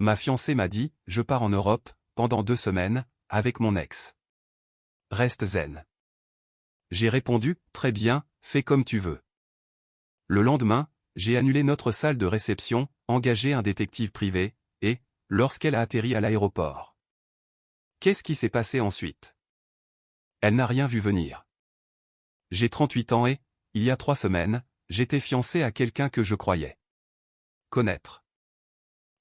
Ma fiancée m'a dit, je pars en Europe, pendant 2 semaines, avec mon ex. Reste zen. J'ai répondu, très bien, fais comme tu veux. Le lendemain, j'ai annulé notre salle de réception, engagé un détective privé, et, lorsqu'elle a atterri à l'aéroport. Qu'est-ce qui s'est passé ensuite? Elle n'a rien vu venir. J'ai 38 ans et, il y a 3 semaines, j'étais fiancé à quelqu'un que je croyais connaître.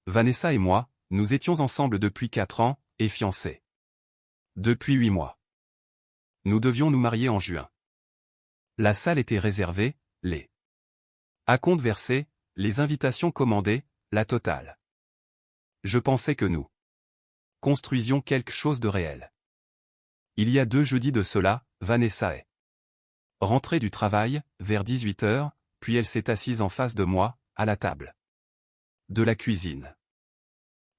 Vanessa et moi, nous étions ensemble depuis 4 ans, et fiancés. Depuis 8 mois. Nous devions nous marier en juin. La salle était réservée, les acomptes versés, les invitations commandées, la totale. Je pensais que nous construisions quelque chose de réel. Il y a 2 jeudis de cela, Vanessa est rentrée du travail, vers 18 h, puis elle s'est assise en face de moi, à la table de la cuisine.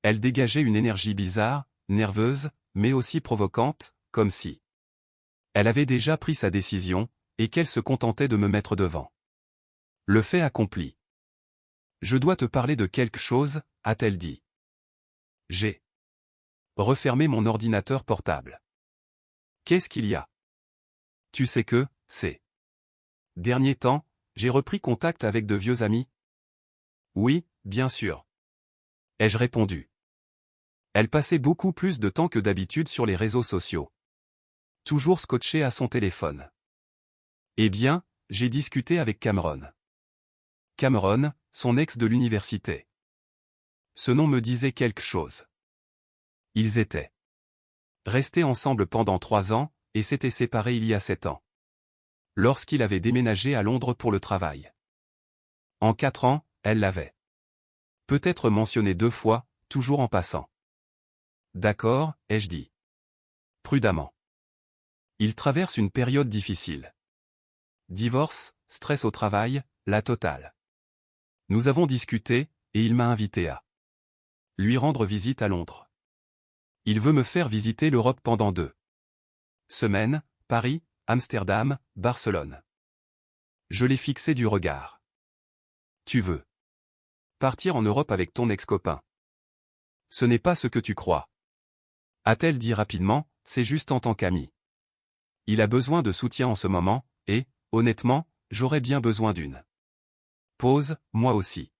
Elle dégageait une énergie bizarre, nerveuse, mais aussi provocante, comme si elle avait déjà pris sa décision, et qu'elle se contentait de me mettre devant. Le fait accompli. Je dois te parler de quelque chose, a-t-elle dit. J'ai refermé mon ordinateur portable. Qu'est-ce qu'il y a? Tu sais que, ces derniers temps, j'ai repris contact avec de vieux amis? Oui, bien sûr. Ai-je répondu. Elle passait beaucoup plus de temps que d'habitude sur les réseaux sociaux. Toujours scotchée à son téléphone. Eh bien, j'ai discuté avec Cameron. Cameron, son ex de l'université. Ce nom me disait quelque chose. Ils étaient restés ensemble pendant 3 ans, et s'étaient séparés il y a 7 ans. Lorsqu'il avait déménagé à Londres pour le travail. En 4 ans, elle l'avait peut-être mentionné 2 fois, toujours en passant. D'accord, ai-je dit. Prudemment. Il traverse une période difficile. Divorce, stress au travail, la totale. Nous avons discuté, et il m'a invité à lui rendre visite à Londres. Il veut me faire visiter l'Europe pendant 2 semaines, Paris, Amsterdam, Barcelone. Je l'ai fixé du regard. Tu veux partir en Europe avec ton ex-copain? Ce n'est pas ce que tu crois. A-t-elle dit rapidement, c'est juste en tant qu'ami. Il a besoin de soutien en ce moment, et, honnêtement, j'aurais bien besoin d'une pause, moi aussi.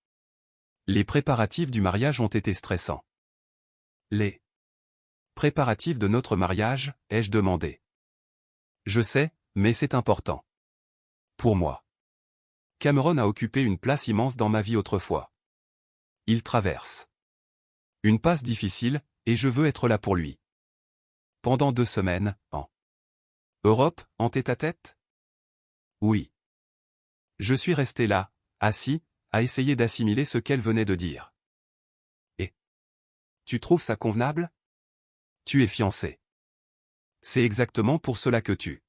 Les préparatifs du mariage ont été stressants. Les préparatifs de notre mariage, ai-je demandé. Je sais, mais c'est important. Pour moi. Cameron a occupé une place immense dans ma vie autrefois. Il traverse une passe difficile, et je veux être là pour lui. Pendant 2 semaines, en Europe, en tête-à-tête? Oui. Je suis resté là, assis, à essayer d'assimiler ce qu'elle venait de dire. Et tu trouves ça convenable? Tu es fiancé. C'est exactement pour cela que tu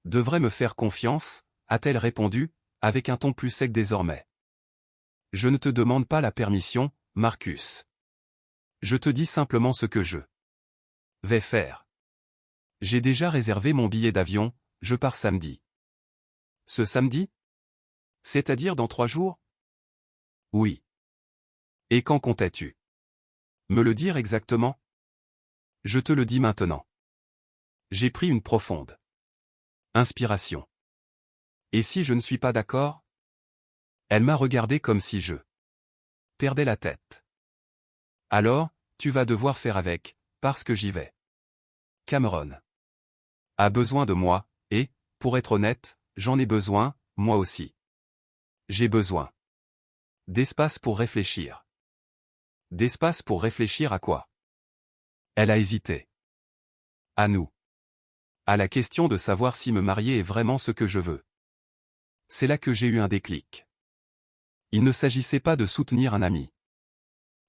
devrais me faire confiance, a-t-elle répondu, avec un ton plus sec désormais. Je ne te demande pas la permission, Marcus. Je te dis simplement ce que je vais faire. J'ai déjà réservé mon billet d'avion, je pars samedi. Ce samedi? C'est-à-dire dans 3 jours? Oui. Et quand comptais-tu me le dire exactement? Je te le dis maintenant. J'ai pris une profonde inspiration. Et si je ne suis pas d'accord? Elle m'a regardé comme si je perdais la tête. Alors, tu vas devoir faire avec, parce que j'y vais. Cameron a besoin de moi, et, pour être honnête, j'en ai besoin, moi aussi. J'ai besoin d'espace pour réfléchir. D'espace pour réfléchir à quoi? Elle a hésité. À nous. À la question de savoir si me marier est vraiment ce que je veux. C'est là que j'ai eu un déclic. Il ne s'agissait pas de soutenir un ami.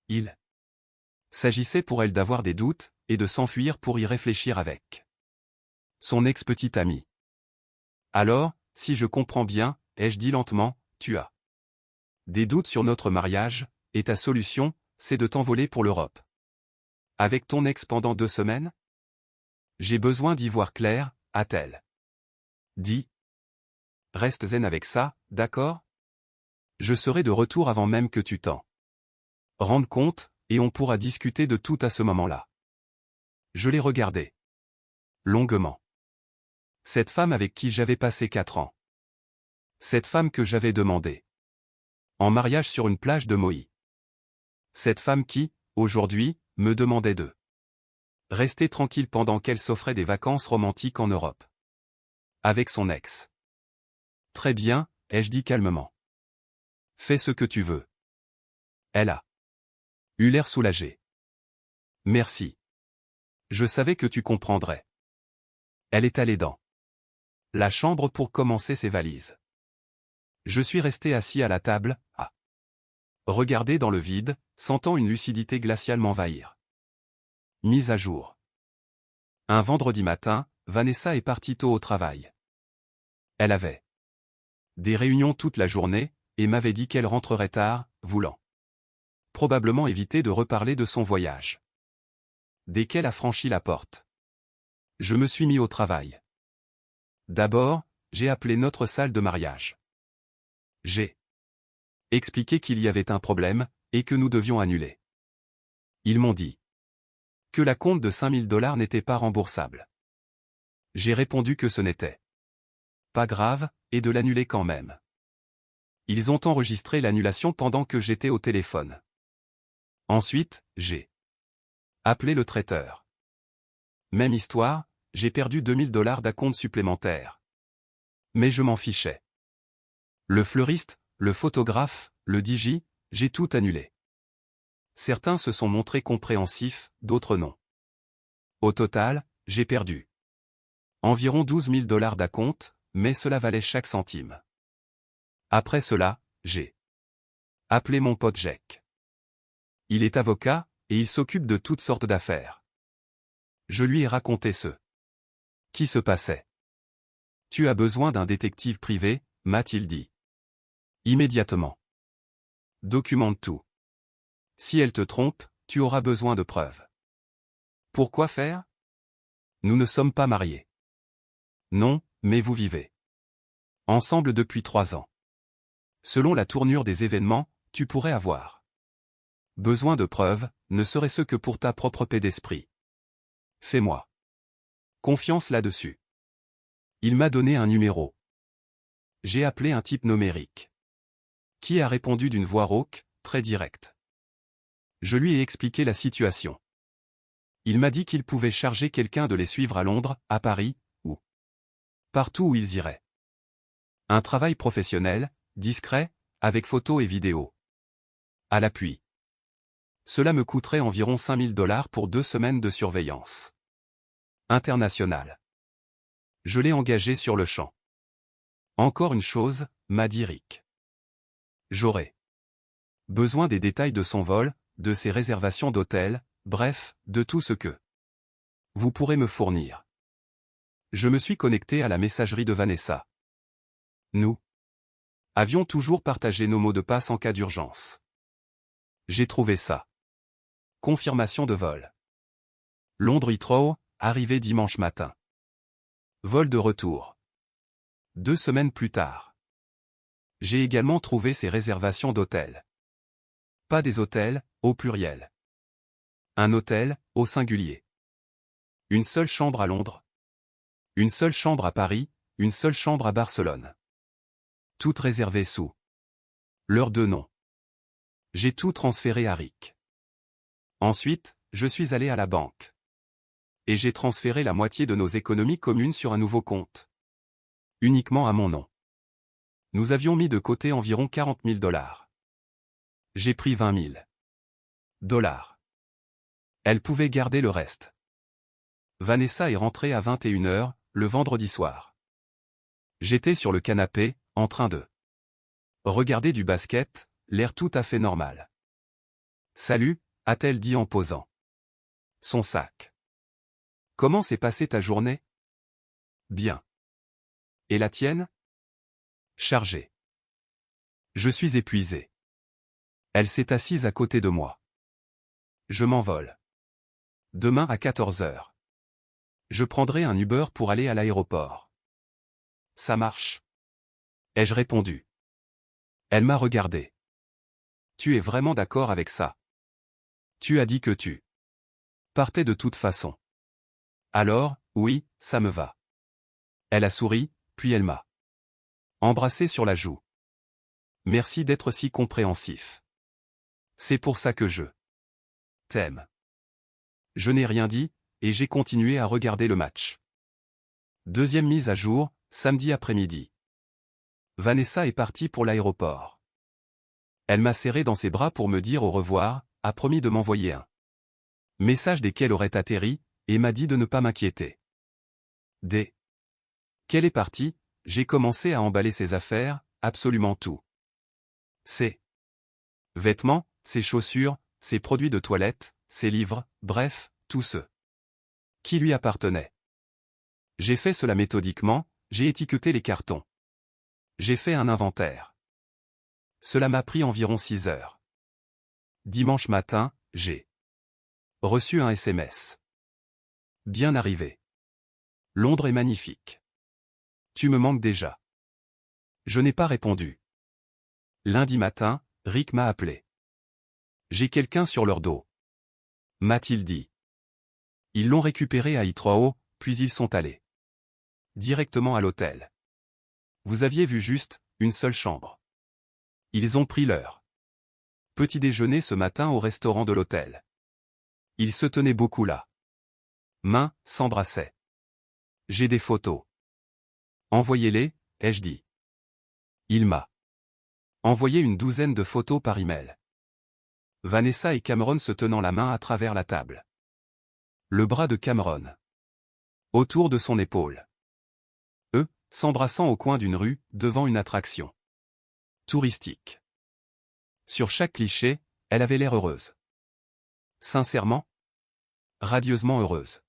Il s'agissait pour elle d'avoir des doutes, et de s'enfuir pour y réfléchir avec son ex-petite amie. Alors, si je comprends bien, ai-je dit lentement, tu as des doutes sur notre mariage, et ta solution, c'est de t'envoler pour l'Europe. Avec ton ex pendant 2 semaines? J'ai besoin d'y voir clair, a-t-elle dit. Reste zen avec ça, d'accord? Je serai de retour avant même que tu t'en rendes compte, et on pourra discuter de tout à ce moment-là. Je l'ai regardée. Longuement. Cette femme avec qui j'avais passé 4 ans. Cette femme que j'avais demandée en mariage sur une plage de Maui. Cette femme qui, aujourd'hui, me demandait de rester tranquille pendant qu'elle s'offrait des vacances romantiques en Europe. Avec son ex. Très bien, ai-je dit calmement. Fais ce que tu veux. Elle a eu l'air soulagée. Merci. Je savais que tu comprendrais. Elle est allée dans la chambre pour commencer ses valises. Je suis resté assis à la table, à regarder dans le vide, sentant une lucidité glaciale m'envahir. Mise à jour. Un vendredi matin, Vanessa est partie tôt au travail. Elle avait des réunions toute la journée, et m'avait dit qu'elle rentrerait tard, voulant probablement éviter de reparler de son voyage. Dès qu'elle a franchi la porte, je me suis mis au travail. D'abord, j'ai appelé notre salle de mariage. J'ai expliqué qu'il y avait un problème, et que nous devions annuler. Ils m'ont dit que la compte de $5000 n'était pas remboursable. J'ai répondu que ce n'était pas grave, et de l'annuler quand même. Ils ont enregistré l'annulation pendant que j'étais au téléphone. Ensuite, j'ai appelé le traiteur. Même histoire, j'ai perdu $2000 d'acompte supplémentaire. Mais je m'en fichais. Le fleuriste, le photographe, le DJ, j'ai tout annulé. Certains se sont montrés compréhensifs, d'autres non. Au total, j'ai perdu environ $12 000 d'acompte, mais cela valait chaque centime. Après cela, j'ai appelé mon pote Jack. Il est avocat, et il s'occupe de toutes sortes d'affaires. Je lui ai raconté ce qui se passait. Tu as besoin d'un détective privé, m'a-t-il dit. Immédiatement. Documente tout. Si elle te trompe, tu auras besoin de preuves. Pourquoi faire? Nous ne sommes pas mariés. Non, mais vous vivez ensemble depuis 3 ans. Selon la tournure des événements, tu pourrais avoir besoin de preuves, ne serait-ce que pour ta propre paix d'esprit. Fais-moi confiance là-dessus. Il m'a donné un numéro. J'ai appelé un type numérique, qui a répondu d'une voix rauque, très directe. Je lui ai expliqué la situation. Il m'a dit qu'il pouvait charger quelqu'un de les suivre à Londres, à Paris, ou partout où ils iraient. Un travail professionnel, discret, avec photos et vidéos. À l'appui. Cela me coûterait environ $5000 pour 2 semaines de surveillance internationale. Je l'ai engagé sur le champ. Encore une chose, m'a dit Rick. J'aurai besoin des détails de son vol, de ses réservations d'hôtel, bref, de tout ce que vous pourrez me fournir. Je me suis connecté à la messagerie de Vanessa. Nous avions toujours partagé nos mots de passe en cas d'urgence. J'ai trouvé ça. Confirmation de vol. Londres Heathrow, arrivé dimanche matin. Vol de retour. 2 semaines plus tard. J'ai également trouvé ses réservations d'hôtel. Pas des hôtels, au pluriel. Un hôtel, au singulier. Une seule chambre à Londres. Une seule chambre à Paris, une seule chambre à Barcelone. Toutes réservées sous leurs 2 noms. J'ai tout transféré à Rick. Ensuite, je suis allé à la banque. Et j'ai transféré la moitié de nos économies communes sur un nouveau compte. Uniquement à mon nom. Nous avions mis de côté environ $40 000. J'ai pris $20 000. Elle pouvait garder le reste. Vanessa est rentrée à 21h, le vendredi soir. J'étais sur le canapé, en train de regarder du basket, l'air tout à fait normal. Salut, a-t-elle dit en posant son sac. Comment s'est passée ta journée? Bien. Et la tienne? Chargée. Je suis épuisé. Elle s'est assise à côté de moi. Je m'envole. Demain à 14h. Je prendrai un Uber pour aller à l'aéroport. Ça marche. Ai-je répondu. Elle m'a regardé. Tu es vraiment d'accord avec ça? Tu as dit que tu partais de toute façon. Alors, oui, ça me va. Elle a souri, puis elle m'a embrassé sur la joue. Merci d'être si compréhensif. C'est pour ça que je t'aime. Je n'ai rien dit, et j'ai continué à regarder le match. Deuxième mise à jour, samedi après-midi. Vanessa est partie pour l'aéroport. Elle m'a serré dans ses bras pour me dire au revoir, a promis de m'envoyer un message dès qu'elle aurait atterri, et m'a dit de ne pas m'inquiéter. Dès qu'elle est partie, j'ai commencé à emballer ses affaires, absolument tout. Ses vêtements, ses chaussures, ses produits de toilette, ses livres, bref, tout ce qui lui appartenait. J'ai fait cela méthodiquement, j'ai étiqueté les cartons. J'ai fait un inventaire. Cela m'a pris environ 6 heures. Dimanche matin, j'ai reçu un SMS. Bien arrivé. Londres est magnifique. Tu me manques déjà. Je n'ai pas répondu. Lundi matin, Rick m'a appelé. J'ai quelqu'un sur leur dos. M'a-t-il dit. Ils l'ont récupéré à Heathrow, puis ils sont allés directement à l'hôtel. Vous aviez vu juste, une seule chambre. Ils ont pris leur petit déjeuner ce matin au restaurant de l'hôtel. Ils se tenaient beaucoup là. Mains, s'embrassaient. J'ai des photos. Envoyez-les, ai-je dit. Il m'a envoyé une douzaine de photos par email. Vanessa et Cameron se tenant la main à travers la table. Le bras de Cameron autour de son épaule. Eux, s'embrassant au coin d'une rue, devant une attraction touristique. Sur chaque cliché, elle avait l'air heureuse. Sincèrement, radieusement heureuse.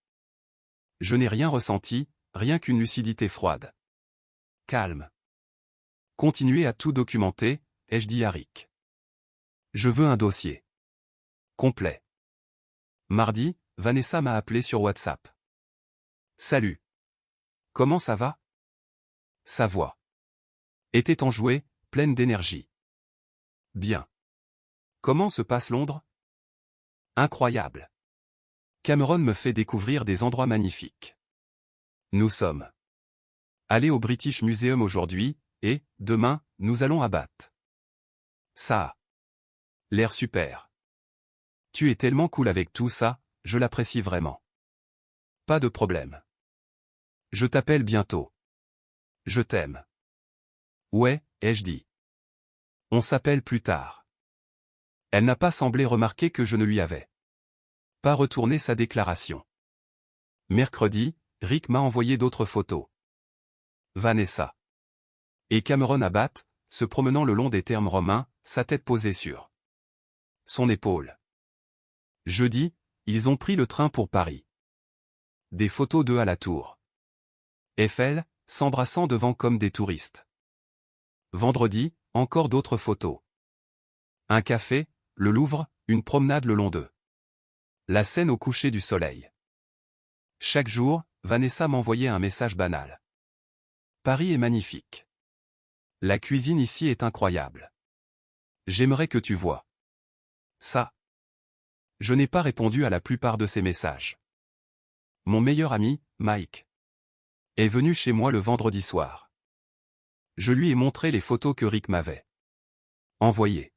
Je n'ai rien ressenti, rien qu'une lucidité froide. Calme. Continuez à tout documenter, ai-je dit à Rick. Je veux un dossier complet. Mardi, Vanessa m'a appelé sur WhatsApp. Salut. Comment ça va? Sa voix était enjouée, pleine d'énergie. Bien. Comment se passe Londres? Incroyable. Cameron me fait découvrir des endroits magnifiques. Nous sommes allés au British Museum aujourd'hui, et, demain, nous allons à Bath. Ça a l'air super. Tu es tellement cool avec tout ça, je l'apprécie vraiment. Pas de problème. Je t'appelle bientôt. Je t'aime. Ouais, ai-je dit. On s'appelle plus tard. Elle n'a pas semblé remarquer que je ne lui avais pas retourné sa déclaration. Mercredi, Rick m'a envoyé d'autres photos. Vanessa et Cameron à Bath, se promenant le long des thermes romains, sa tête posée sur son épaule. Jeudi, ils ont pris le train pour Paris. Des photos d'eux à la tour Eiffel, s'embrassant devant comme des touristes. Vendredi, encore d'autres photos. Un café, le Louvre, une promenade le long d'eux. La Seine au coucher du soleil. Chaque jour, Vanessa m'envoyait un message banal. Paris est magnifique. La cuisine ici est incroyable. J'aimerais que tu vois ça. Je n'ai pas répondu à la plupart de ces messages. Mon meilleur ami, Mike, est venu chez moi le vendredi soir. Je lui ai montré les photos que Rick m'avait envoyées.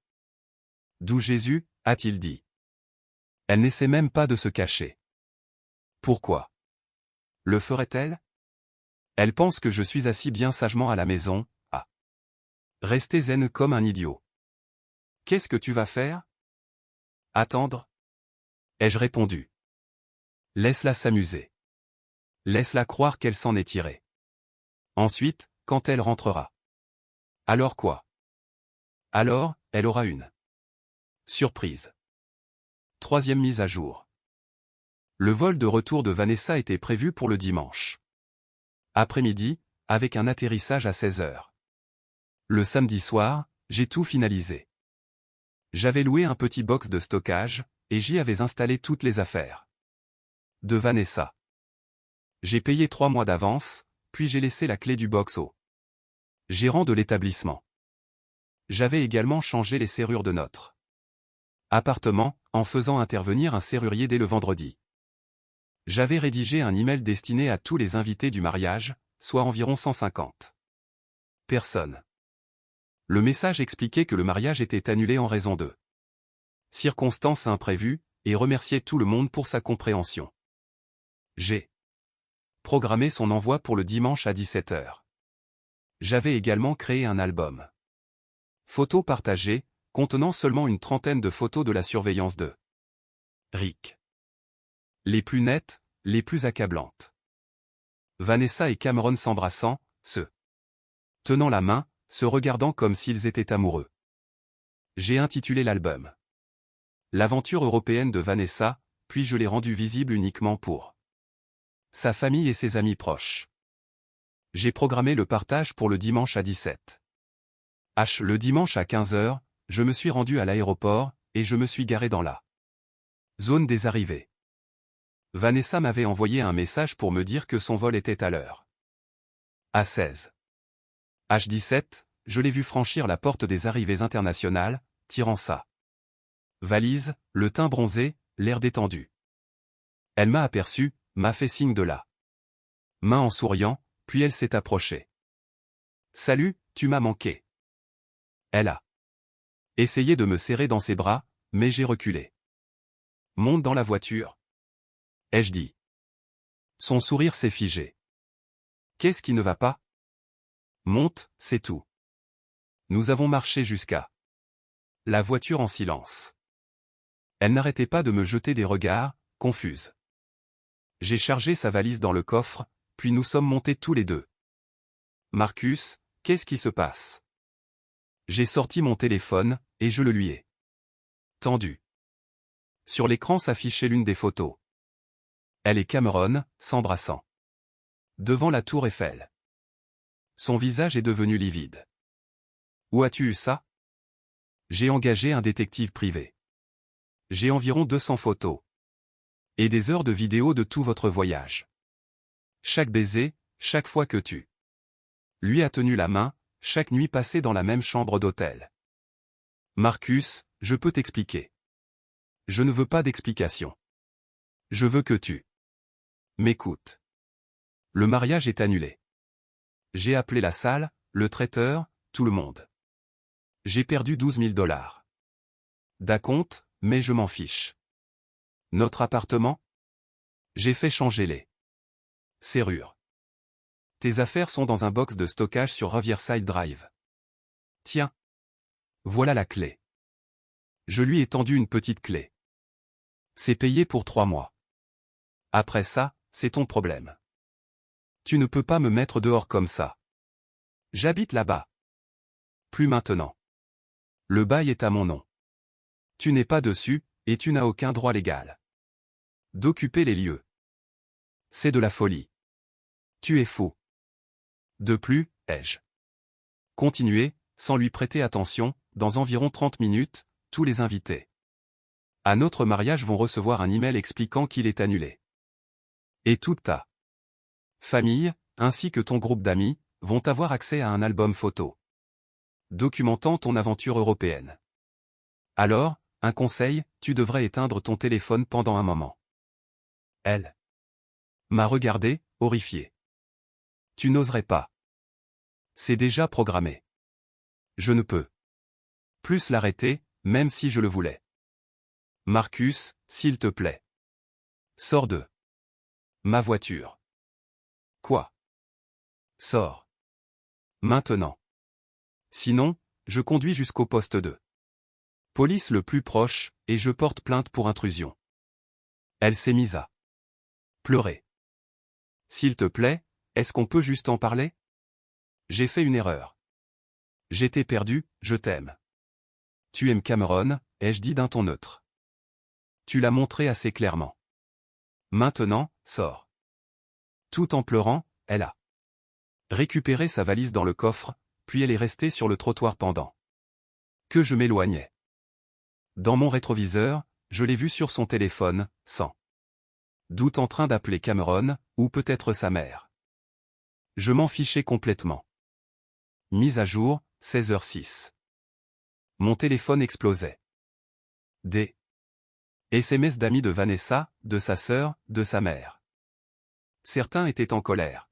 D'où Jésus, a-t-il dit. Elle n'essaie même pas de se cacher. Pourquoi le ferait-elle? Elle pense que je suis assis bien sagement à la maison, à rester zen comme un idiot. Qu'est-ce que tu vas faire? Attendre? Ai-je répondu. Laisse-la s'amuser. Laisse-la croire qu'elle s'en est tirée. Ensuite, quand elle rentrera. Alors quoi? Alors, elle aura une surprise. Troisième mise à jour. Le vol de retour de Vanessa était prévu pour le dimanche après-midi, avec un atterrissage à 16 heures. Le samedi soir, j'ai tout finalisé. J'avais loué un petit box de stockage, et j'y avais installé toutes les affaires de Vanessa. J'ai payé 3 mois d'avance, puis j'ai laissé la clé du box au gérant de l'établissement. J'avais également changé les serrures de notre appartement, en faisant intervenir un serrurier dès le vendredi. J'avais rédigé un email destiné à tous les invités du mariage, soit environ 150 personnes. Le message expliquait que le mariage était annulé en raison de circonstances imprévues, et remerciait tout le monde pour sa compréhension. J'ai programmé son envoi pour le dimanche à 17 h. J'avais également créé un album photos partagées, contenant seulement une trentaine de photos de la surveillance de Rick. Les plus nettes, les plus accablantes. Vanessa et Cameron s'embrassant, se tenant la main, se regardant comme s'ils étaient amoureux. J'ai intitulé l'album L'aventure européenne de Vanessa, puis je l'ai rendu visible uniquement pour sa famille et ses amis proches. J'ai programmé le partage pour le dimanche à 17 h. Le dimanche à 15 h, je me suis rendu à l'aéroport, et je me suis garé dans la zone des arrivées. Vanessa m'avait envoyé un message pour me dire que son vol était à l'heure. À 16 h 17, je l'ai vu franchir la porte des arrivées internationales, tirant sa valise, le teint bronzé, l'air détendu. Elle m'a aperçu, m'a fait signe de la main en souriant, puis elle s'est approchée. « Salut, tu m'as manqué. » Elle a essayé de me serrer dans ses bras, mais j'ai reculé. « Monte dans la voiture. » ai-je dit. Son sourire s'est figé. « Qu'est-ce qui ne va pas ? » Monte, c'est tout. Nous avons marché jusqu'à la voiture en silence. Elle n'arrêtait pas de me jeter des regards, confuse. J'ai chargé sa valise dans le coffre, puis nous sommes montés tous les deux. « Marcus, qu'est-ce qui se passe ? » J'ai sorti mon téléphone, et je le lui ai tendu. Sur l'écran s'affichait l'une des photos. Elle et Cameron, s'embrassant. Devant la tour Eiffel. Son visage est devenu livide. « Où as-tu eu ça ? » J'ai engagé un détective privé. J'ai environ 200 photos. Et des heures de vidéos de tout votre voyage. Chaque baiser, chaque fois que tu lui as tenu la main, chaque nuit passée dans la même chambre d'hôtel. Marcus, je peux t'expliquer. Je ne veux pas d'explication. Je veux que tu m'écoutes. Le mariage est annulé. J'ai appelé la salle, le traiteur, tout le monde. J'ai perdu 12 000 $. D'acompte, mais je m'en fiche. Notre appartement ? J'ai fait changer les serrures. Tes affaires sont dans un box de stockage sur Riverside Drive. Tiens. Voilà la clé. Je lui ai tendu une petite clé. C'est payé pour 3 mois. Après ça, c'est ton problème. Tu ne peux pas me mettre dehors comme ça. J'habite là-bas. Plus maintenant. Le bail est à mon nom. Tu n'es pas dessus, et tu n'as aucun droit légal d'occuper les lieux. C'est de la folie. Tu es fou. De plus, ai-je continué, sans lui prêter attention, dans environ 30 minutes, tous les invités à notre mariage vont recevoir un email expliquant qu'il est annulé. Et toute ta famille, ainsi que ton groupe d'amis, vont avoir accès à un album photo documentant ton aventure européenne. Alors, un conseil, tu devrais éteindre ton téléphone pendant un moment. Elle m'a regardé, horrifié. Tu n'oserais pas. C'est déjà programmé. Je ne peux plus l'arrêter, même si je le voulais. Marcus, s'il te plaît. Sors de ma voiture. Quoi ? Sors. Maintenant. Sinon, je conduis jusqu'au poste de police le plus proche, et je porte plainte pour intrusion. Elle s'est mise à pleurer. S'il te plaît, est-ce qu'on peut juste en parler ? J'ai fait une erreur. J'étais perdu, je t'aime. Tu aimes Cameron, ai-je dit d'un ton neutre. Tu l'as montré assez clairement. Maintenant, sors. Tout en pleurant, elle a récupéré sa valise dans le coffre, puis elle est restée sur le trottoir pendant que je m'éloignais. Dans mon rétroviseur, je l'ai vue sur son téléphone, sans doute en train d'appeler Cameron, ou peut-être sa mère. Je m'en fichais complètement. Mise à jour, 16h06. Mon téléphone explosait. Des SMS d'amis de Vanessa, de sa sœur, de sa mère. Certains étaient en colère.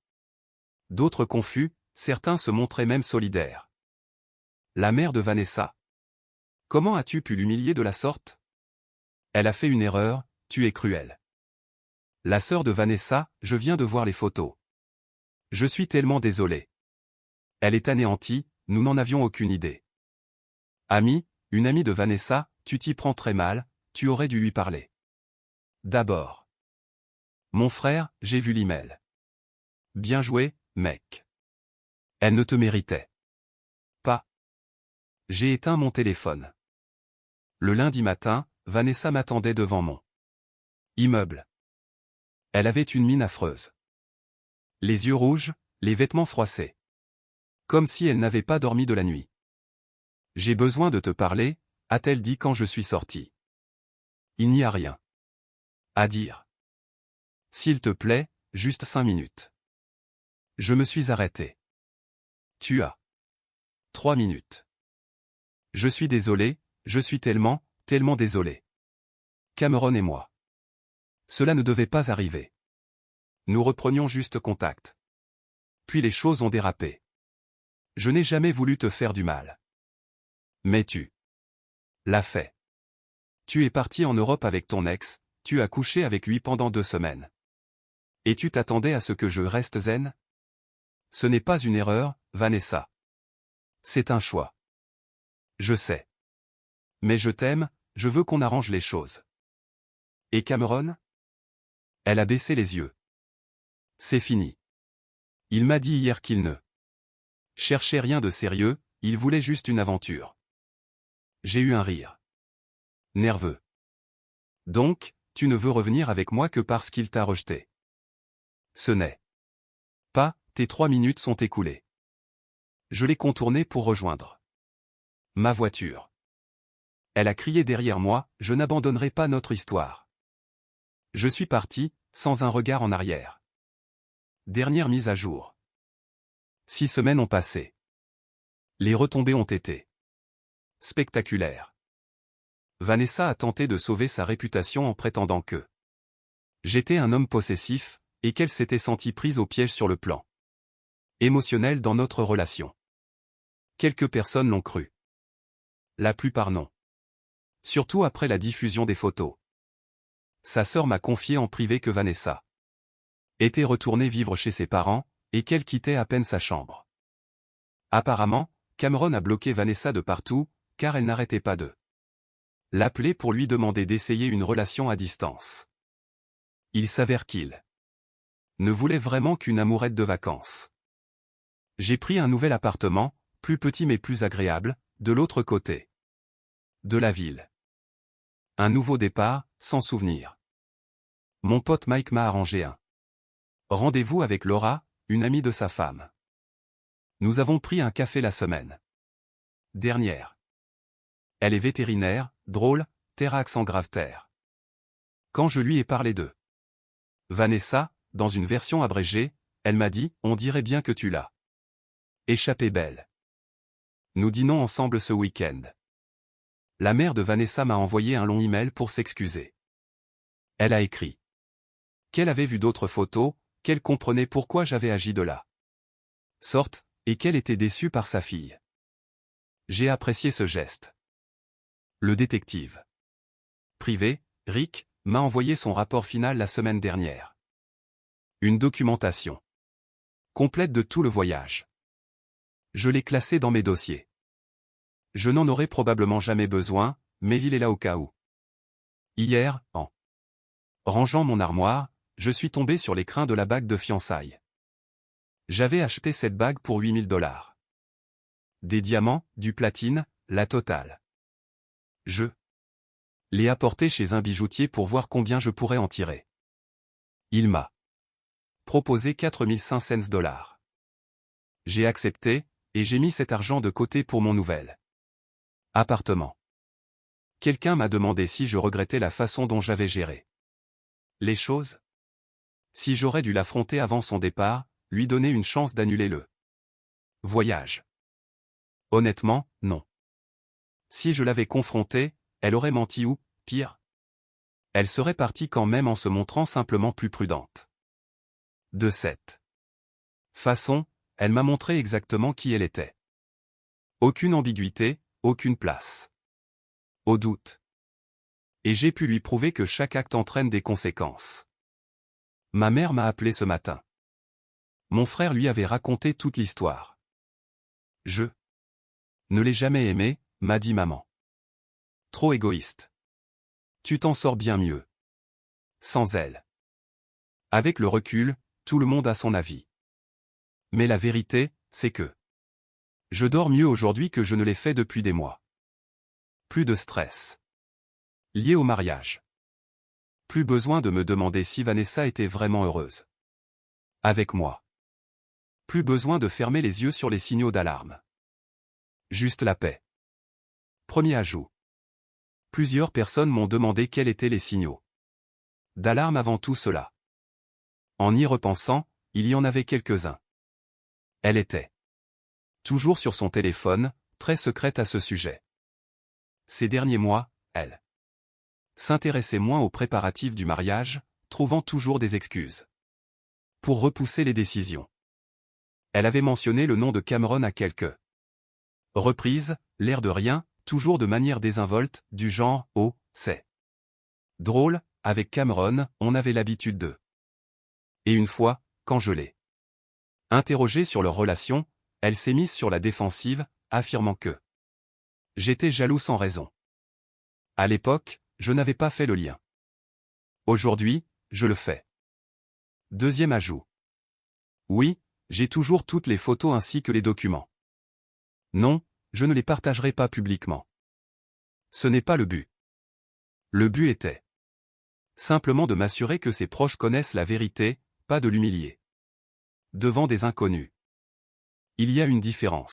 D'autres confus, certains se montraient même solidaires. La mère de Vanessa. Comment as-tu pu l'humilier de la sorte? Elle a fait une erreur, tu es cruel. La sœur de Vanessa, je viens de voir les photos. Je suis tellement désolé. Elle est anéantie, nous n'en avions aucune idée. Ami, une amie de Vanessa, tu t'y prends très mal, tu aurais dû lui parler. D'abord. Mon frère, j'ai vu l'email. Bien joué, mec. Elle ne te méritait pas. J'ai éteint mon téléphone. Le lundi matin, Vanessa m'attendait devant mon immeuble. Elle avait une mine affreuse. Les yeux rouges, les vêtements froissés. Comme si elle n'avait pas dormi de la nuit. J'ai besoin de te parler, a-t-elle dit quand je suis sorti. Il n'y a rien à dire. S'il te plaît, juste 5 minutes. Je me suis arrêté. Tu as 3 minutes. Je suis désolé, je suis tellement désolé. Cameron et moi. Cela ne devait pas arriver. Nous reprenions juste contact. Puis les choses ont dérapé. Je n'ai jamais voulu te faire du mal. Mais tu l'as fait. Tu es parti en Europe avec ton ex, tu as couché avec lui pendant 2 semaines. Et tu t'attendais à ce que je reste zen? Ce n'est pas une erreur, Vanessa. C'est un choix. Je sais. Mais je t'aime, je veux qu'on arrange les choses. Et Cameron? Elle a baissé les yeux. C'est fini. Il m'a dit hier qu'il ne cherchait rien de sérieux, il voulait juste une aventure. J'ai eu un rire. Nerveux. Donc, tu ne veux revenir avec moi que parce qu'il t'a rejeté. Ce n'est pas, tes 3 minutes sont écoulées. Je l'ai contourné pour rejoindre ma voiture. Elle a crié derrière moi, je n'abandonnerai pas notre histoire. Je suis parti, sans un regard en arrière. Dernière mise à jour. 6 semaines ont passé. Les retombées ont été spectaculaires. Vanessa a tenté de sauver sa réputation en prétendant que j'étais un homme possessif, et qu'elle s'était sentie prise au piège sur le plan émotionnel dans notre relation. Quelques personnes l'ont cru. La plupart non. Surtout après la diffusion des photos. Sa sœur m'a confié en privé que Vanessa était retournée vivre chez ses parents, et qu'elle quittait à peine sa chambre. Apparemment, Cameron a bloqué Vanessa de partout, car elle n'arrêtait pas de l'appeler pour lui demander d'essayer une relation à distance. Il s'avère qu'il ne voulait vraiment qu'une amourette de vacances. J'ai pris un nouvel appartement, plus petit mais plus agréable, de l'autre côté de la ville. Un nouveau départ, sans souvenir. Mon pote Mike m'a arrangé un rendez-vous avec Laura, une amie de sa femme. Nous avons pris un café la semaine dernière. Elle est vétérinaire, drôle, terre à accent grave terre. Quand je lui ai parlé de Vanessa, dans une version abrégée, elle m'a dit, on dirait bien que tu l'as échappé belle. Nous dînons ensemble ce week-end. La mère de Vanessa m'a envoyé un long email pour s'excuser. Elle a écrit qu'elle avait vu d'autres photos, qu'elle comprenait pourquoi j'avais agi de la sorte, et qu'elle était déçue par sa fille. J'ai apprécié ce geste. Le détective privé, Rick, m'a envoyé son rapport final la semaine dernière. Une documentation complète de tout le voyage. Je l'ai classé dans mes dossiers. Je n'en aurai probablement jamais besoin, mais il est là au cas où. Hier, en rangeant mon armoire, je suis tombé sur l'écrin de la bague de fiançailles. J'avais acheté cette bague pour $8000. Des diamants, du platine, la totale. Je l'ai apportée chez un bijoutier pour voir combien je pourrais en tirer. Il m'a proposé $4500. J'ai accepté, et j'ai mis cet argent de côté pour mon nouvel appartement. Quelqu'un m'a demandé si je regrettais la façon dont j'avais géré les choses. Si j'aurais dû l'affronter avant son départ, lui donner une chance d'annuler le voyage. Honnêtement, non. Si je l'avais confrontée, elle aurait menti ou, pire, Elle serait partie quand même en se montrant simplement plus prudente. De cette façon, elle m'a montré exactement qui elle était. Aucune ambiguïté, aucune place au doute. Et j'ai pu lui prouver que chaque acte entraîne des conséquences. Ma mère m'a appelé ce matin. Mon frère lui avait raconté toute l'histoire. Je ne l'ai jamais aimée, m'a dit maman. Trop égoïste. Tu t'en sors bien mieux sans elle. Avec le recul, tout le monde a son avis. Mais la vérité, c'est que je dors mieux aujourd'hui que je ne l'ai fait depuis des mois. Plus de stress lié au mariage. Plus besoin de me demander si Vanessa était vraiment heureuse avec moi. Plus besoin de fermer les yeux sur les signaux d'alarme. Juste la paix. Premier ajout. Plusieurs personnes m'ont demandé quels étaient les signaux d'alarme avant tout cela. En y repensant, il y en avait quelques-uns. Elle était toujours sur son téléphone, très secrète à ce sujet. Ces derniers mois, elle s'intéressait moins aux préparatifs du mariage, trouvant toujours des excuses pour repousser les décisions. Elle avait mentionné le nom de Cameron à quelques reprises, l'air de rien, toujours de manière désinvolte, du genre « Oh, c'est drôle, avec Cameron, on avait l'habitude de… » Et une fois, quand je l'ai interrogée sur leur relation, elle s'est mise sur la défensive, affirmant que j'étais jaloux sans raison. À l'époque, je n'avais pas fait le lien. Aujourd'hui, je le fais. Deuxième ajout. Oui, j'ai toujours toutes les photos ainsi que les documents. Non, je ne les partagerai pas publiquement. Ce n'est pas le but. Le but était simplement de m'assurer que ses proches connaissent la vérité, pas de l'humilier devant des inconnus. Il y a une différence.